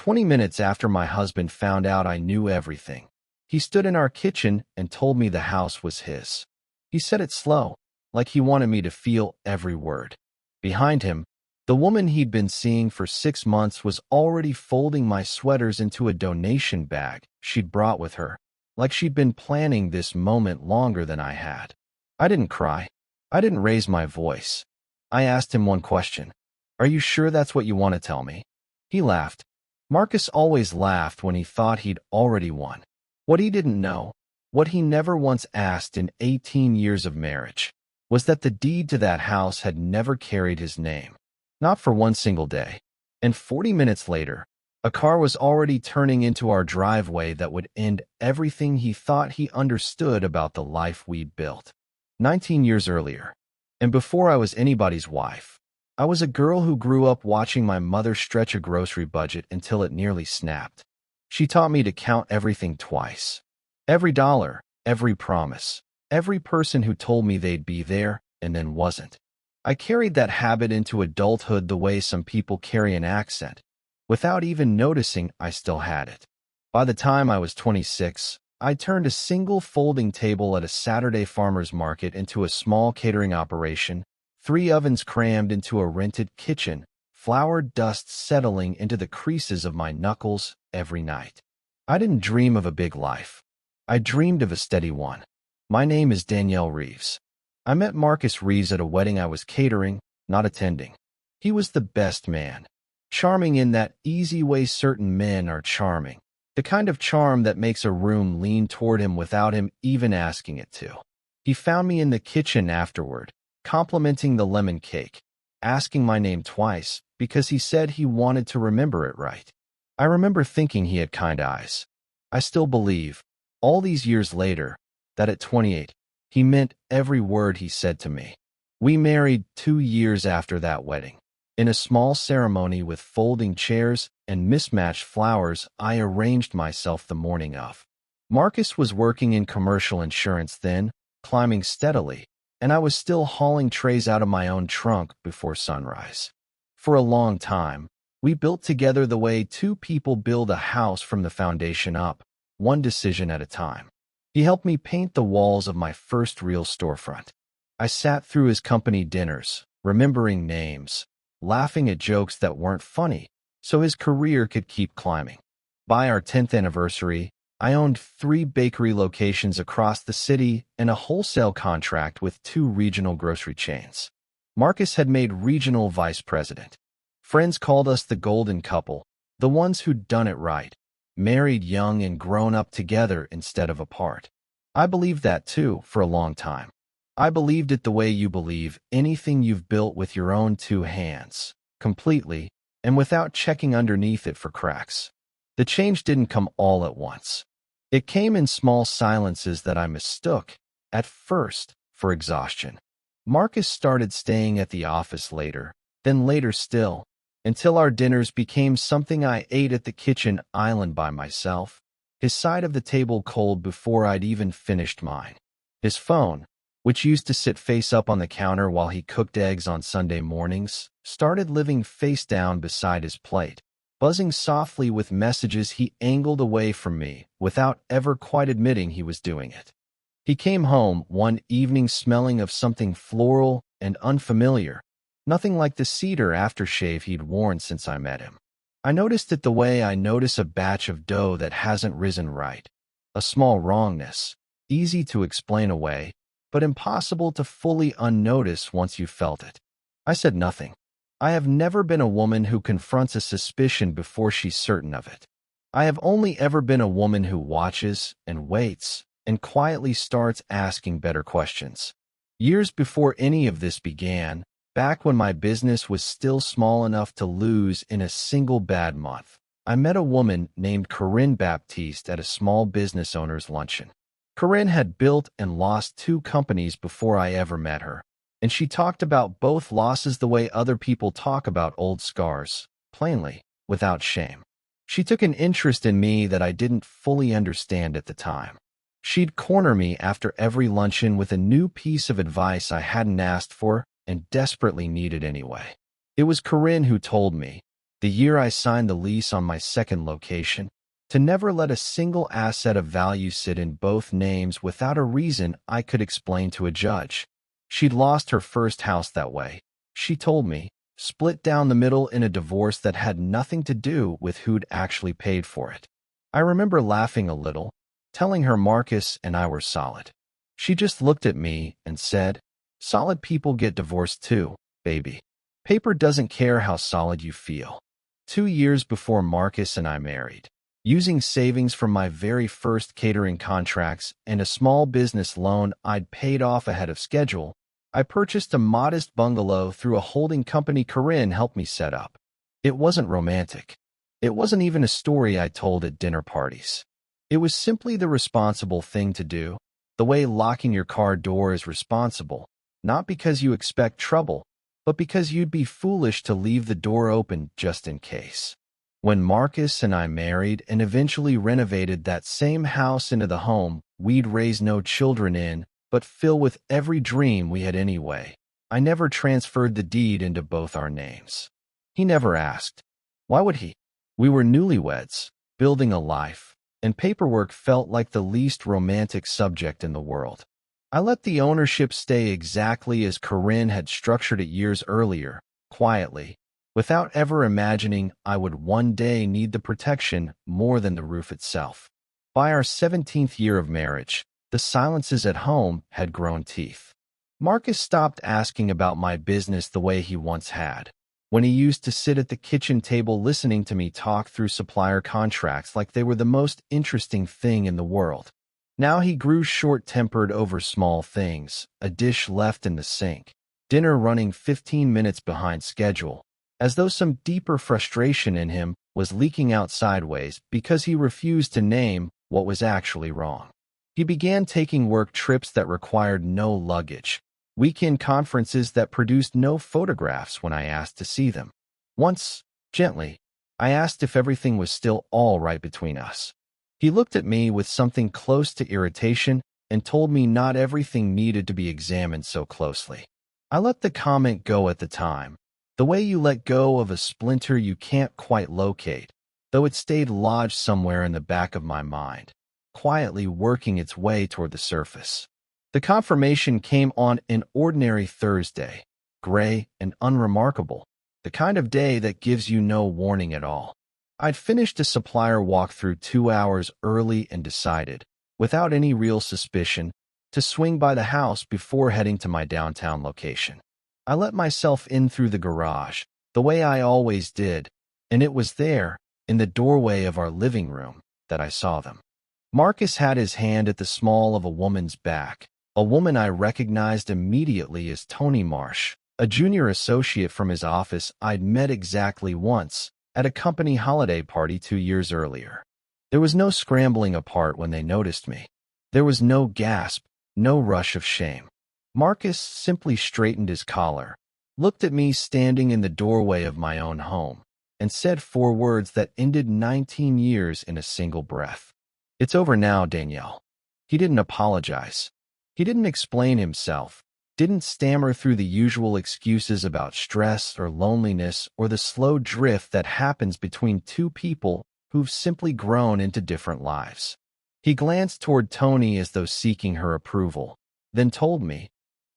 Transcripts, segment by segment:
20 minutes after my husband found out I knew everything, he stood in our kitchen and told me the house was his. He said it slow, like he wanted me to feel every word. Behind him, the woman he'd been seeing for 6 months was already folding my sweaters into a donation bag she'd brought with her, like she'd been planning this moment longer than I had. I didn't cry. I didn't raise my voice. I asked him one question. "Are you sure that's what you want to tell me?" He laughed. Marcus always laughed when he thought he'd already won. What he didn't know, what he never once asked in 18 years of marriage, was that the deed to that house had never carried his name. Not for one single day. And 40 minutes later, a car was already turning into our driveway that would end everything he thought he understood about the life we'd built. 19 years earlier, and before I was anybody's wife, I was a girl who grew up watching my mother stretch a grocery budget until it nearly snapped. She taught me to count everything twice. Every dollar, every promise, every person who told me they'd be there and then wasn't. I carried that habit into adulthood the way some people carry an accent, without even noticing I still had it. By the time I was 26, I turned a single folding table at a Saturday farmer's market into a small catering operation, 3 ovens crammed into a rented kitchen, flour dust settling into the creases of my knuckles every night. I didn't dream of a big life. I dreamed of a steady one. My name is Danielle Reeves. I met Marcus Reeves at a wedding I was catering, not attending. He was the best man. Charming in that easy way certain men are charming. The kind of charm that makes a room lean toward him without him even asking it to. He found me in the kitchen afterward, complimenting the lemon cake, asking my name twice because he said he wanted to remember it right. I remember thinking he had kind eyes. I still believe, all these years later, that at 28, he meant every word he said to me. We married 2 years after that wedding. In a small ceremony with folding chairs and mismatched flowers I arranged myself the morning of. Marcus was working in commercial insurance then, climbing steadily, and I was still hauling trays out of my own trunk before sunrise. For a long time, we built together the way 2 people build a house from the foundation up, one decision at a time. He helped me paint the walls of my first real storefront. I sat through his company dinners, remembering names, laughing at jokes that weren't funny, so his career could keep climbing. By our 10th anniversary, I owned 3 bakery locations across the city and a wholesale contract with 2 regional grocery chains. Marcus had made regional vice president. Friends called us the golden couple, the ones who'd done it right, married young and grown up together instead of apart. I believed that too for a long time. I believed it the way you believe anything you've built with your own 2 hands, completely, and without checking underneath it for cracks. The change didn't come all at once. It came in small silences that I mistook, at first, for exhaustion. Marcus started staying at the office later, then later still, until our dinners became something I ate at the kitchen island by myself, his side of the table cold before I'd even finished mine. His phone, which used to sit face up on the counter while he cooked eggs on Sunday mornings, started living face down beside his plate, buzzing softly with messages he angled away from me without ever quite admitting he was doing it. He came home one evening smelling of something floral and unfamiliar, nothing like the cedar aftershave he'd worn since I met him. I noticed it the way I notice a batch of dough that hasn't risen right. A small wrongness, easy to explain away, but impossible to fully unnotice once you felt it. I said nothing. I have never been a woman who confronts a suspicion before she's certain of it. I have only ever been a woman who watches and waits and quietly starts asking better questions. Years before any of this began, back when my business was still small enough to lose in a single bad month, I met a woman named Corinne Baptiste at a small business owner's luncheon. Corinne had built and lost 2 companies before I ever met her, and she talked about both losses the way other people talk about old scars, plainly, without shame. She took an interest in me that I didn't fully understand at the time. She'd corner me after every luncheon with a new piece of advice I hadn't asked for and desperately needed anyway. It was Corinne who told me, The year I signed the lease on my second location, to never let a single asset of value sit in both names without a reason I could explain to a judge. She'd lost her first house that way, she told me, split down the middle in a divorce that had nothing to do with who'd actually paid for it. I remember laughing a little, telling her Marcus and I were solid. She just looked at me and said, "Solid people get divorced too, baby. Paper doesn't care how solid you feel." 2 years before Marcus and I married, using savings from my very first catering contracts and a small business loan I'd paid off ahead of schedule, I purchased a modest bungalow through a holding company Corinne helped me set up. It wasn't romantic. It wasn't even a story I told at dinner parties. It was simply the responsible thing to do, the way locking your car door is responsible, not because you expect trouble, but because you'd be foolish to leave the door open just in case. When Marcus and I married and eventually renovated that same house into the home we'd raise no children in, but fill with every dream we had anyway, I never transferred the deed into both our names. He never asked. Why would he? We were newlyweds, building a life, and paperwork felt like the least romantic subject in the world. I let the ownership stay exactly as Corinne had structured it years earlier, quietly, without ever imagining I would one day need the protection more than the roof itself. By our 17th year of marriage, the silences at home had grown teeth. Marcus stopped asking about my business the way he once had, when he used to sit at the kitchen table listening to me talk through supplier contracts like they were the most interesting thing in the world. Now he grew short-tempered over small things, a dish left in the sink, dinner running 15 minutes behind schedule, as though some deeper frustration in him was leaking out sideways because he refused to name what was actually wrong. He began taking work trips that required no luggage, weekend conferences that produced no photographs when I asked to see them. Once, gently, I asked if everything was still all right between us. He looked at me with something close to irritation and told me not everything needed to be examined so closely. I let the comment go at the time, the way you let go of a splinter you can't quite locate, though it stayed lodged somewhere in the back of my mind, quietly working its way toward the surface. The confirmation came on an ordinary Thursday, gray and unremarkable, the kind of day that gives you no warning at all. I'd finished a supplier walkthrough 2 hours early and decided, without any real suspicion, to swing by the house before heading to my downtown location. I let myself in through the garage, the way I always did, and it was there, in the doorway of our living room, that I saw them. Marcus had his hand at the small of a woman's back, a woman I recognized immediately as Tony Marsh, a junior associate from his office I'd met exactly once, at a company holiday party 2 years earlier. There was no scrambling apart when they noticed me. There was no gasp, no rush of shame. Marcus simply straightened his collar, looked at me standing in the doorway of my own home, and said 4 words that ended 19 years in a single breath. "It's over now, Danielle." He didn't apologize. He didn't explain himself, didn't stammer through the usual excuses about stress or loneliness or the slow drift that happens between two people who've simply grown into different lives. He glanced toward Tony as though seeking her approval, then told me,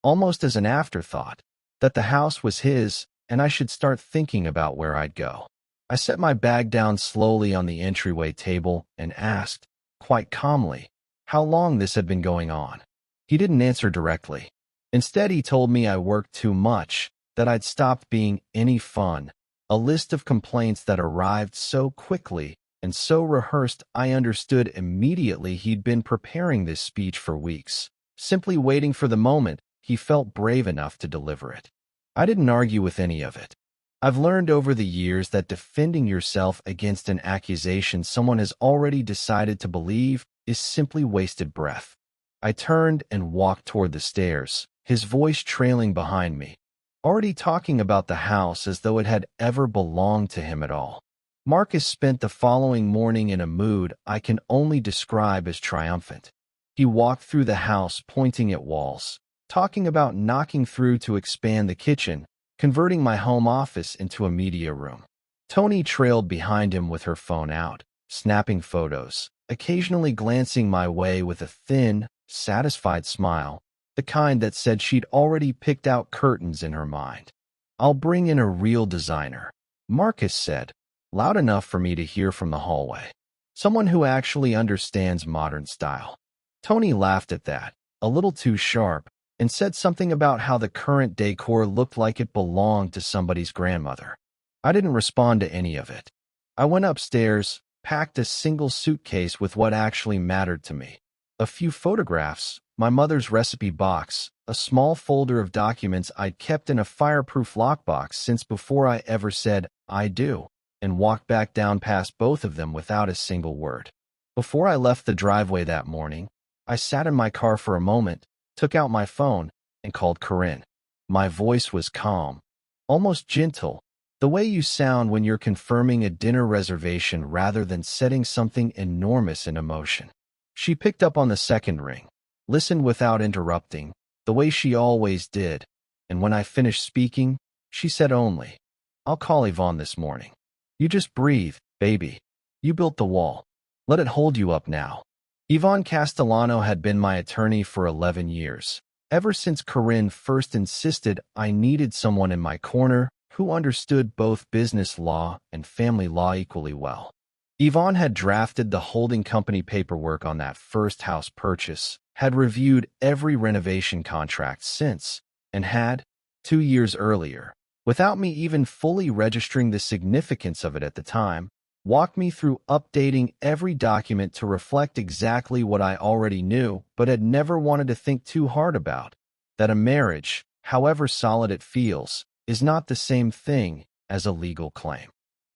almost as an afterthought, that the house was his and I should start thinking about where I'd go. I set my bag down slowly on the entryway table and asked, quite calmly, how long this had been going on. He didn't answer directly. Instead, he told me I worked too much, that I'd stopped being any fun, a list of complaints that arrived so quickly and so rehearsed I understood immediately he'd been preparing this speech for weeks, simply waiting for the moment he felt brave enough to deliver it. I didn't argue with any of it. I've learned over the years that defending yourself against an accusation someone has already decided to believe is simply wasted breath. I turned and walked toward the stairs, his voice trailing behind me, already talking about the house as though it had ever belonged to him at all. Marcus spent the following morning in a mood I can only describe as triumphant. He walked through the house pointing at walls, talking about knocking through to expand the kitchen, converting my home office into a media room. Tony trailed behind him with her phone out, snapping photos, occasionally glancing my way with a thin, satisfied smile, the kind that said she'd already picked out curtains in her mind. "I'll bring in a real designer," Marcus said, loud enough for me to hear from the hallway. "Someone who actually understands modern style." Tony laughed at that, a little too sharp, and said something about how the current decor looked like it belonged to somebody's grandmother. I didn't respond to any of it. I went upstairs, packed a single suitcase with what actually mattered to me. A few photographs, my mother's recipe box, a small folder of documents I'd kept in a fireproof lockbox since before I ever said, "I do," and walked back down past both of them without a single word. Before I left the driveway that morning, I sat in my car for a moment, took out my phone, and called Corinne. My voice was calm, almost gentle, the way you sound when you're confirming a dinner reservation rather than setting something enormous in motion. She picked up on the second ring, listened without interrupting, the way she always did, and when I finished speaking, she said only, "I'll call Yvonne this morning. You just breathe, baby. You built the wall. Let it hold you up now." Yvonne Castellano had been my attorney for 11 years, ever since Corinne first insisted I needed someone in my corner who understood both business law and family law equally well. Yvonne had drafted the holding company paperwork on that first house purchase, had reviewed every renovation contract since, and had, 2 years earlier, without me even fully registering the significance of it at the time, walked me through updating every document to reflect exactly what I already knew but had never wanted to think too hard about, that a marriage, however solid it feels, is not the same thing as a legal claim.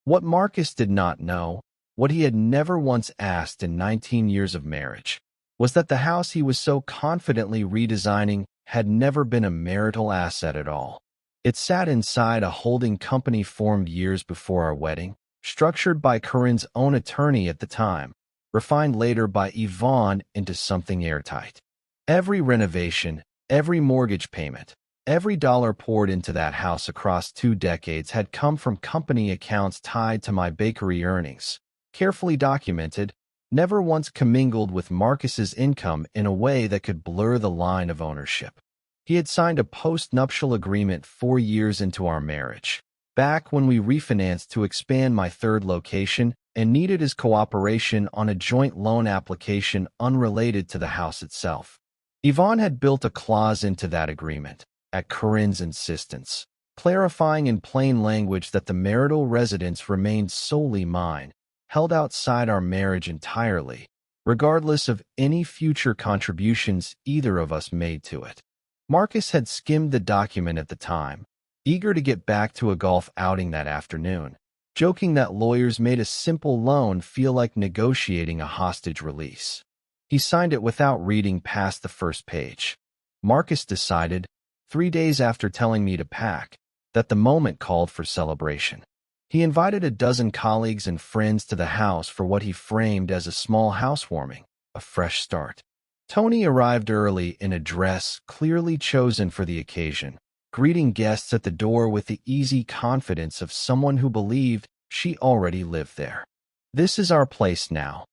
What Marcus did not know, what he had never once asked in 19 years of marriage, was that the house he was so confidently redesigning had never been a marital asset at all. It sat inside a holding company formed years before our wedding, structured by Corinne's own attorney at the time, refined later by Yvonne into something airtight. Every renovation, every mortgage payment, every dollar poured into that house across 2 decades had come from company accounts tied to my bakery earnings, carefully documented, never once commingled with Marcus's income in a way that could blur the line of ownership. He had signed a post-nuptial agreement 4 years into our marriage, back when we refinanced to expand my third location and needed his cooperation on a joint loan application unrelated to the house itself. Yvonne had built a clause into that agreement, at Corinne's insistence, clarifying in plain language that the marital residence remained solely mine, held outside our marriage entirely, regardless of any future contributions either of us made to it. Marcus had skimmed the document at the time, eager to get back to a golf outing that afternoon, joking that lawyers made a simple loan feel like negotiating a hostage release. He signed it without reading past the first page. Marcus decided, 3 days after telling me to pack, that the moment called for celebration. He invited a dozen colleagues and friends to the house for what he framed as a small housewarming, a fresh start. Tony arrived early in a dress clearly chosen for the occasion, greeting guests at the door with the easy confidence of someone who believed she already lived there. "This is our place now,"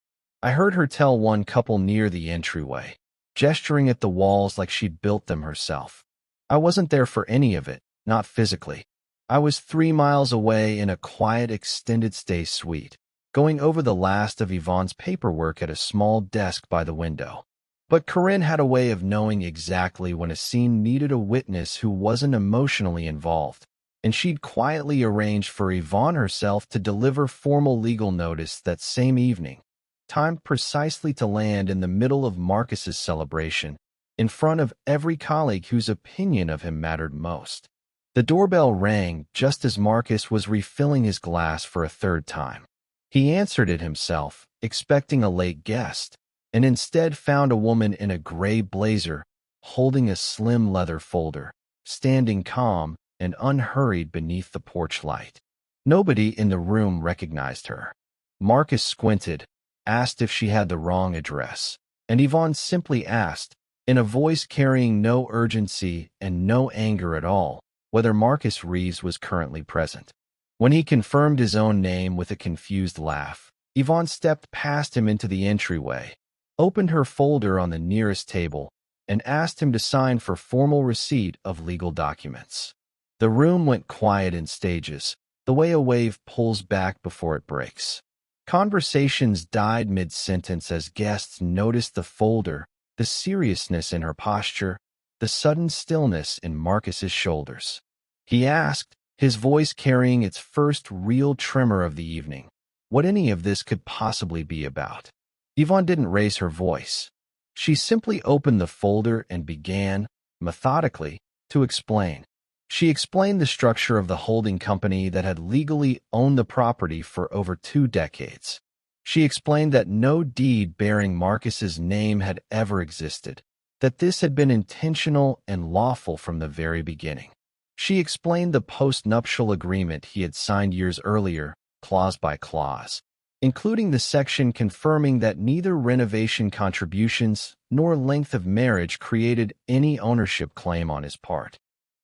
I heard her tell one couple near the entryway, gesturing at the walls like she'd built them herself. I wasn't there for any of it, not physically. I was 3 miles away in a quiet extended stay suite, going over the last of Yvonne's paperwork at a small desk by the window. But Corinne had a way of knowing exactly when a scene needed a witness who wasn't emotionally involved, and she'd quietly arranged for Yvonne herself to deliver formal legal notice that same evening, timed precisely to land in the middle of Marcus's celebration, in front of every colleague whose opinion of him mattered most. The doorbell rang just as Marcus was refilling his glass for a third time. He answered it himself, expecting a late guest, and instead found a woman in a gray blazer, holding a slim leather folder, standing calm and unhurried beneath the porch light. Nobody in the room recognized her. Marcus squinted, asked if she had the wrong address, and Yvonne simply asked, in a voice carrying no urgency and no anger at all, whether Marcus Reeves was currently present. When he confirmed his own name with a confused laugh, Yvonne stepped past him into the entryway, opened her folder on the nearest table, and asked him to sign for formal receipt of legal documents. The room went quiet in stages, the way a wave pulls back before it breaks. Conversations died mid-sentence as guests noticed the folder, the seriousness in her posture, the sudden stillness in Marcus's shoulders. He asked, his voice carrying its first real tremor of the evening, what any of this could possibly be about. Yvonne didn't raise her voice. She simply opened the folder and began, methodically, to explain. She explained the structure of the holding company that had legally owned the property for over 2 decades. She explained that no deed bearing Marcus's name had ever existed, that this had been intentional and lawful from the very beginning. She explained the post-nuptial agreement he had signed years earlier, clause by clause, including the section confirming that neither renovation contributions nor length of marriage created any ownership claim on his part.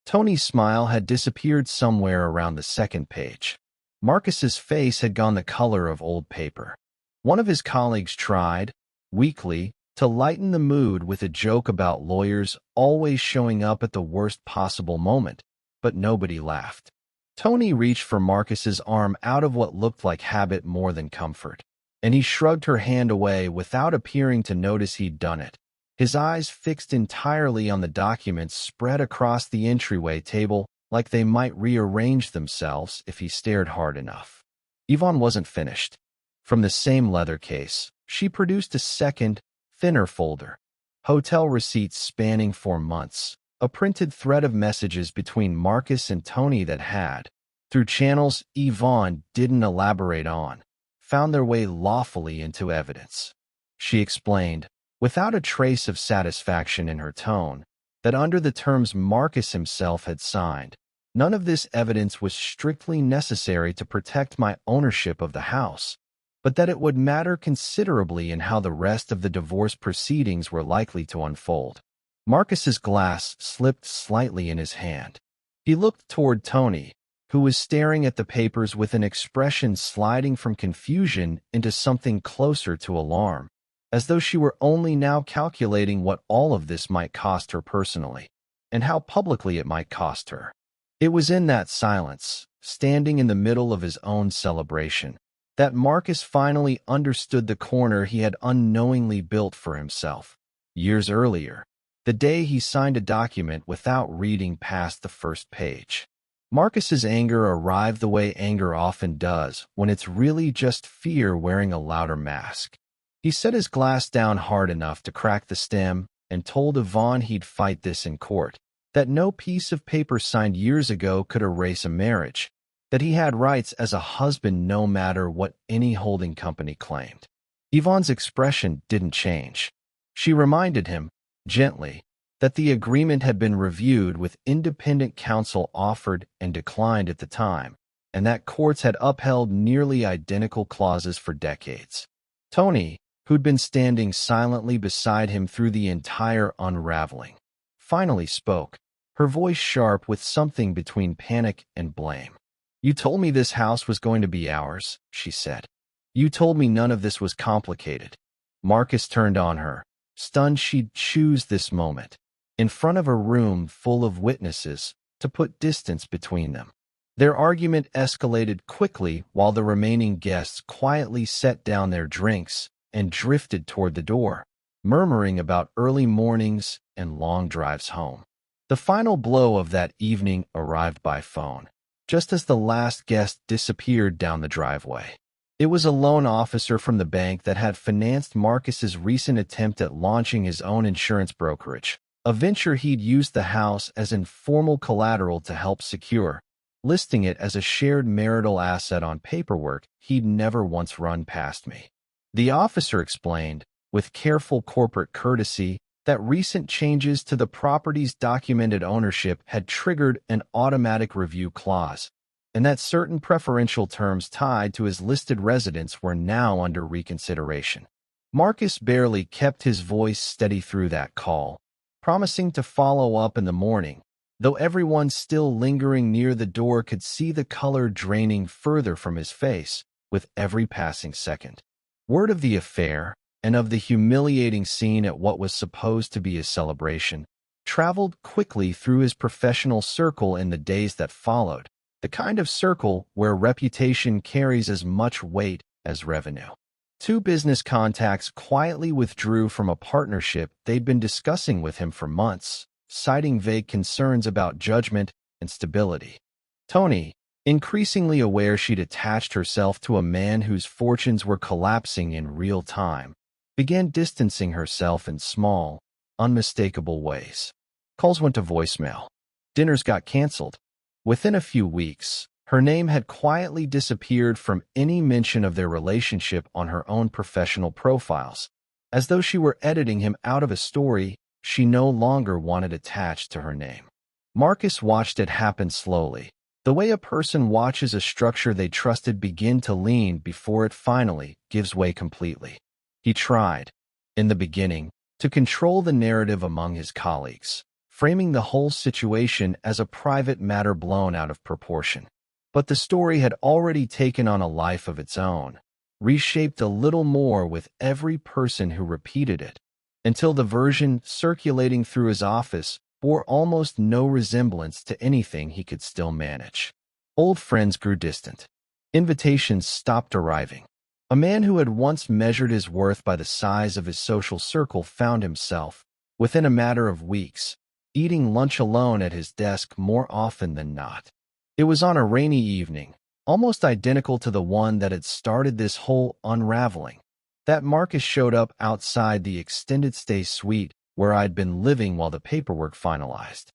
Tony's smile had disappeared somewhere around the second page. Marcus's face had gone the color of old paper. One of his colleagues tried, weakly, to lighten the mood with a joke about lawyers always showing up at the worst possible moment, but nobody laughed. Tony reached for Marcus's arm out of what looked like habit more than comfort, and he shrugged her hand away without appearing to notice he'd done it, his eyes fixed entirely on the documents spread across the entryway table like they might rearrange themselves if he stared hard enough. Yvonne wasn't finished. From the same leather case, she produced a second, thinner folder. Hotel receipts spanning 4 months, a printed thread of messages between Marcus and Tony that had, through channels Yvonne didn't elaborate on, found their way lawfully into evidence. She explained, without a trace of satisfaction in her tone, that under the terms Marcus himself had signed, none of this evidence was strictly necessary to protect my ownership of the house, but that it would matter considerably in how the rest of the divorce proceedings were likely to unfold. Marcus's glass slipped slightly in his hand. He looked toward Tony, who was staring at the papers with an expression sliding from confusion into something closer to alarm, as though she were only now calculating what all of this might cost her personally, and how publicly it might cost her. It was in that silence, standing in the middle of his own celebration, that Marcus finally understood the corner he had unknowingly built for himself. Years earlier, the day he signed a document without reading past the first page. Marcus's anger arrived the way anger often does when it's really just fear wearing a louder mask. He set his glass down hard enough to crack the stem and told Yvonne he'd fight this in court, that no piece of paper signed years ago could erase a marriage, that he had rights as a husband no matter what any holding company claimed. Yvonne's expression didn't change. She reminded him, gently, that the agreement had been reviewed with independent counsel offered and declined at the time, and that courts had upheld nearly identical clauses for decades. Tony, who'd been standing silently beside him through the entire unraveling, finally spoke, her voice sharp with something between panic and blame. "You told me this house was going to be ours," she said. "You told me none of this was complicated." Marcus turned on her, stunned she'd choose this moment, in front of a room full of witnesses, to put distance between them. Their argument escalated quickly while the remaining guests quietly set down their drinks and drifted toward the door, murmuring about early mornings and long drives home. The final blow of that evening arrived by phone, just as the last guest disappeared down the driveway. It was a loan officer from the bank that had financed Marcus's recent attempt at launching his own insurance brokerage, a venture he'd used the house as informal collateral to help secure, listing it as a shared marital asset on paperwork he'd never once run past me. The officer explained, with careful corporate courtesy, that recent changes to the property's documented ownership had triggered an automatic review clause, and that certain preferential terms tied to his listed residence were now under reconsideration. Marcus barely kept his voice steady through that call, promising to follow up in the morning, though everyone still lingering near the door could see the color draining further from his face with every passing second. Word of the affair, and of the humiliating scene at what was supposed to be a celebration, traveled quickly through his professional circle in the days that followed, the kind of circle where reputation carries as much weight as revenue. Two business contacts quietly withdrew from a partnership they'd been discussing with him for months, citing vague concerns about judgment and stability. Tony, increasingly aware she'd attached herself to a man whose fortunes were collapsing in real time, began distancing herself in small, unmistakable ways. Calls went to voicemail. Dinners got canceled. Within a few weeks, her name had quietly disappeared from any mention of their relationship on her own professional profiles, as though she were editing him out of a story she no longer wanted attached to her name. Marcus watched it happen slowly, the way a person watches a structure they trusted begin to lean before it finally gives way completely. He tried, in the beginning, to control the narrative among his colleagues, framing the whole situation as a private matter blown out of proportion. But the story had already taken on a life of its own, reshaped a little more with every person who repeated it, until the version circulating through his office bore almost no resemblance to anything he could still manage. Old friends grew distant. Invitations stopped arriving. A man who had once measured his worth by the size of his social circle found himself, within a matter of weeks, eating lunch alone at his desk more often than not. It was on a rainy evening, almost identical to the one that had started this whole unraveling, that Marcus showed up outside the extended stay suite where I'd been living while the paperwork finalized.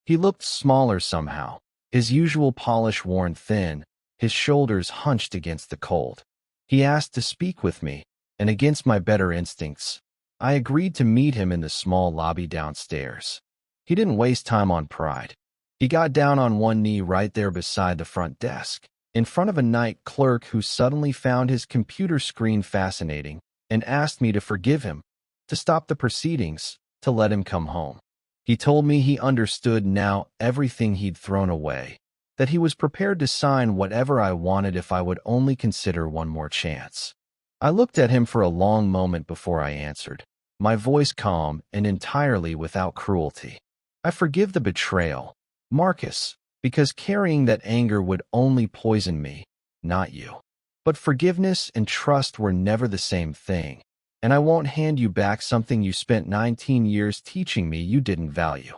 He looked smaller somehow, his usual polish worn thin, his shoulders hunched against the cold. He asked to speak with me, and against my better instincts, I agreed to meet him in the small lobby downstairs. He didn't waste time on pride. He got down on one knee right there beside the front desk, in front of a night clerk who suddenly found his computer screen fascinating and asked me to forgive him, to stop the proceedings, to let him come home. He told me he understood now everything he'd thrown away, that he was prepared to sign whatever I wanted if I would only consider one more chance. I looked at him for a long moment before I answered, my voice calm and entirely without cruelty. I forgive the betrayal, Marcus, because carrying that anger would only poison me, not you. But forgiveness and trust were never the same thing, and I won't hand you back something you spent 19 years teaching me you didn't value.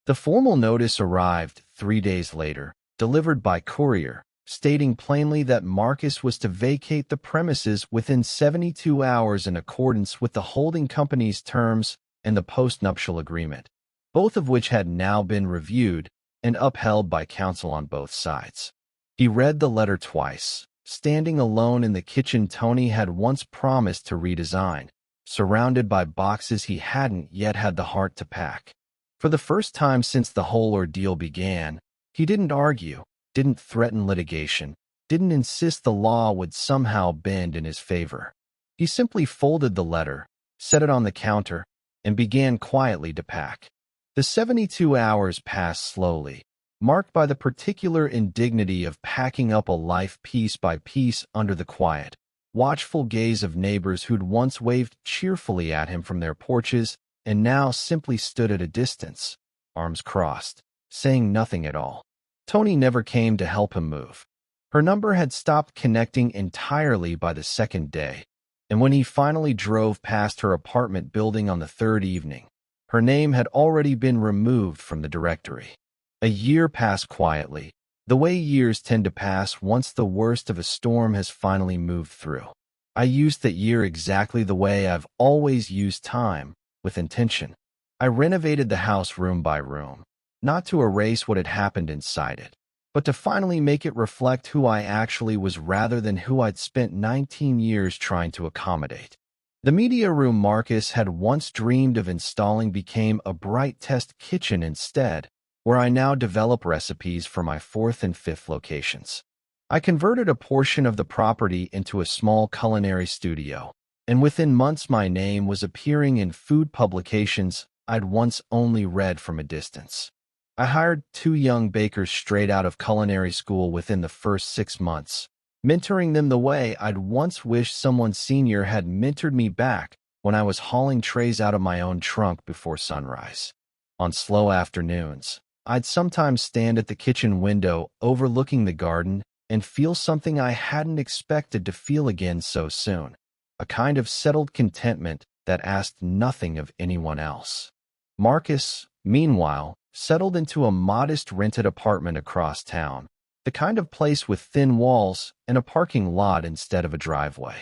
The formal notice arrived 3 days later, delivered by courier, stating plainly that Marcus was to vacate the premises within 72 hours in accordance with the holding company's terms and the postnuptial agreement, both of which had now been reviewed and upheld by counsel on both sides. He read the letter twice, standing alone in the kitchen Tony had once promised to redesign, surrounded by boxes he hadn't yet had the heart to pack. For the first time since the whole ordeal began, he didn't argue, didn't threaten litigation, didn't insist the law would somehow bend in his favor. He simply folded the letter, set it on the counter, and began quietly to pack. The 72 hours passed slowly, marked by the particular indignity of packing up a life piece by piece under the quiet, watchful gaze of neighbors who'd once waved cheerfully at him from their porches and now simply stood at a distance, arms crossed, saying nothing at all. Tony never came to help him move. Her number had stopped connecting entirely by the second day, and when he finally drove past her apartment building on the third evening, her name had already been removed from the directory. A year passed quietly, the way years tend to pass once the worst of a storm has finally moved through. I used that year exactly the way I've always used time, with intention. I renovated the house room by room, not to erase what had happened inside it, but to finally make it reflect who I actually was rather than who I'd spent 19 years trying to accommodate. The media room Marcus had once dreamed of installing became a bright test kitchen instead, where I now develop recipes for my fourth and fifth locations. I converted a portion of the property into a small culinary studio, and within months my name was appearing in food publications I'd once only read from a distance. I hired 2 young bakers straight out of culinary school within the first 6 months, mentoring them the way I'd once wished someone senior had mentored me back when I was hauling trays out of my own trunk before sunrise. On slow afternoons, I'd sometimes stand at the kitchen window overlooking the garden and feel something I hadn't expected to feel again so soon, a kind of settled contentment that asked nothing of anyone else. Marcus, meanwhile, settled into a modest rented apartment across town, the kind of place with thin walls and a parking lot instead of a driveway.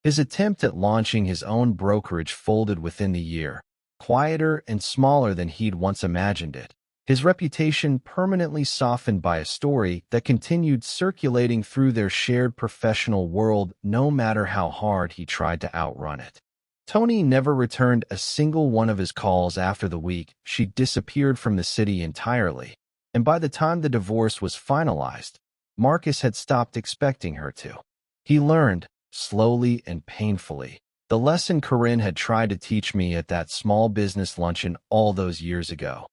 His attempt at launching his own brokerage folded within the year, quieter and smaller than he'd once imagined it, his reputation permanently softened by a story that continued circulating through their shared professional world no matter how hard he tried to outrun it. Tony never returned a single one of his calls after the week she disappeared from the city entirely, and by the time the divorce was finalized, Marcus had stopped expecting her to. He learned, slowly and painfully, the lesson Corinne had tried to teach me at that small business luncheon all those years ago,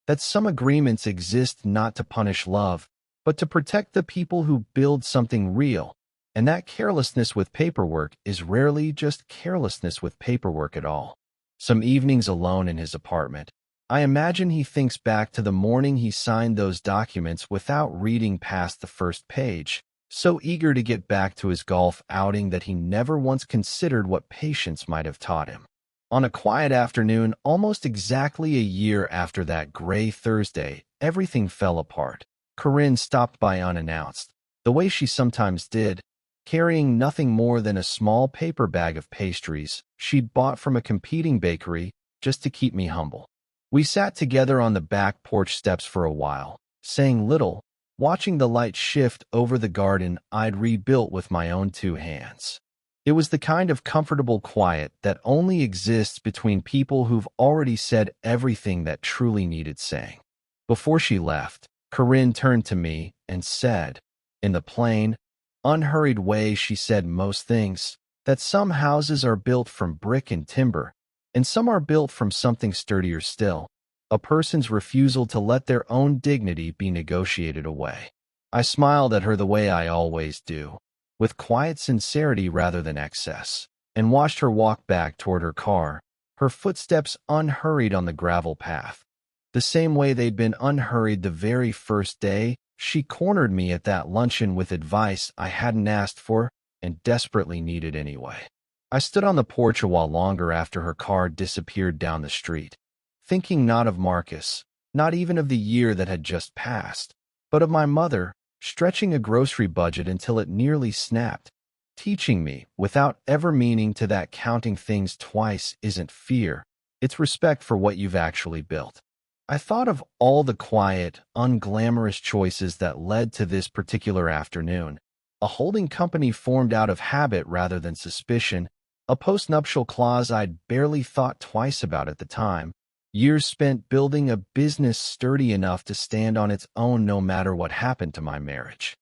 that some agreements exist not to punish love, but to protect the people who build something real, and that carelessness with paperwork is rarely just carelessness with paperwork at all. Some evenings alone in his apartment, I imagine he thinks back to the morning he signed those documents without reading past the first page, so eager to get back to his golf outing that he never once considered what patience might have taught him. On a quiet afternoon, almost exactly a year after that gray Thursday, everything fell apart. Corinne stopped by unannounced, the way she sometimes did, carrying nothing more than a small paper bag of pastries she'd bought from a competing bakery just to keep me humble. We sat together on the back porch steps for a while, saying little, watching the light shift over the garden I'd rebuilt with my own 2 hands. It was the kind of comfortable quiet that only exists between people who've already said everything that truly needed saying. Before she left, Corinne turned to me and said, in the plain, unhurried way she said most things, that some houses are built from brick and timber, and some are built from something sturdier still, a person's refusal to let their own dignity be negotiated away. I smiled at her the way I always do, with quiet sincerity rather than excess, and watched her walk back toward her car, her footsteps unhurried on the gravel path, the same way they'd been unhurried the very first day she cornered me at that luncheon with advice I hadn't asked for and desperately needed anyway. I stood on the porch a while longer after her car disappeared down the street, thinking not of Marcus, not even of the year that had just passed, but of my mother, stretching a grocery budget until it nearly snapped, teaching me, without ever meaning to, that counting things twice isn't fear, it's respect for what you've actually built. I thought of all the quiet, unglamorous choices that led to this particular afternoon, a holding company formed out of habit rather than suspicion, a postnuptial clause I'd barely thought twice about at the time, years spent building a business sturdy enough to stand on its own no matter what happened to my marriage.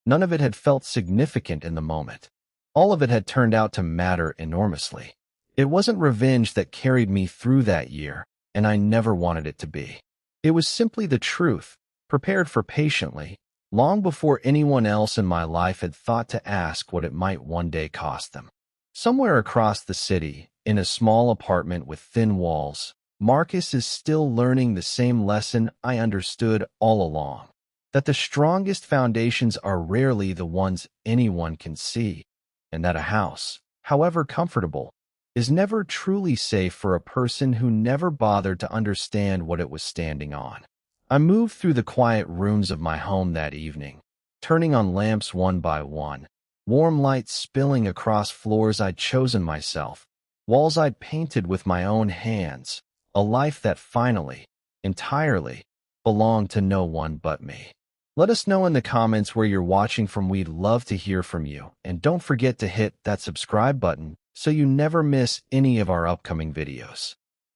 None of it had felt significant in the moment. All of it had turned out to matter enormously. It wasn't revenge that carried me through that year, and I never wanted it to be. It was simply the truth, prepared for patiently, long before anyone else in my life had thought to ask what it might one day cost them. Somewhere across the city, in a small apartment with thin walls, Marcus is still learning the same lesson I understood all along, that the strongest foundations are rarely the ones anyone can see, and that a house, however comfortable, is never truly safe for a person who never bothered to understand what it was standing on. I moved through the quiet rooms of my home that evening, turning on lamps one by one, warm lights spilling across floors I'd chosen myself, walls I'd painted with my own hands, a life that finally, entirely, belonged to no one but me. Let us know in the comments where you're watching from. We'd love to hear from you, and don't forget to hit that subscribe button so you never miss any of our upcoming videos.